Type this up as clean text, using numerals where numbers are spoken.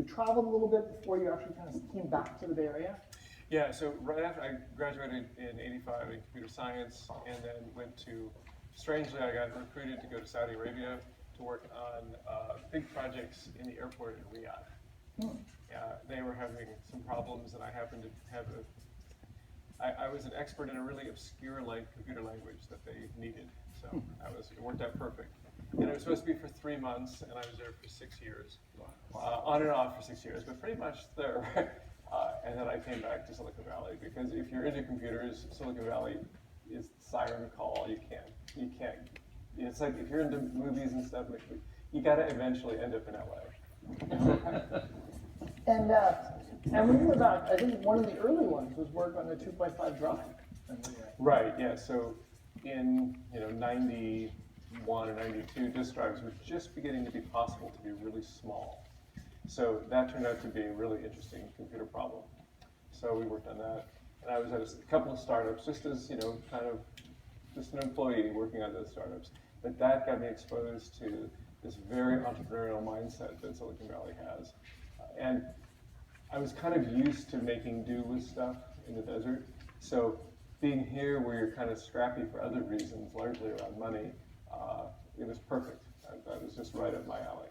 traveled a little bit before you actually kind of came back to the Bay Area? Yeah, so right after I graduated in '85 in computer science, and then went to, strangely, I got recruited to go to Saudi Arabia to work on big projects in the airport in Riyadh. They were having some problems, and I happened to have I was an expert in a really obscure computer language that they needed, so it worked out perfect. And it was supposed to be for 3 months, and I was there for 6 years, on and off for 6 years, but pretty much there. And then I came back to Silicon Valley, because if you're into computers, Silicon Valley is the siren call. You can't. It's like if you're into movies and stuff, you got to eventually end up in LA. And when you were back, I think one of the early ones was work on the 2.5 drive. Right. Yeah. So in 91 or 92, disk drives were just beginning to be possible to be really small. So that turned out to be a really interesting computer problem. So we worked on that, and I was at a couple of startups, just as just an employee working on those startups. But that got me exposed to this very entrepreneurial mindset that Silicon Valley has, and I was kind of used to making do with stuff in the desert. So being here, where you're kind of scrappy for other reasons, largely around money, it was perfect. That was just right up my alley.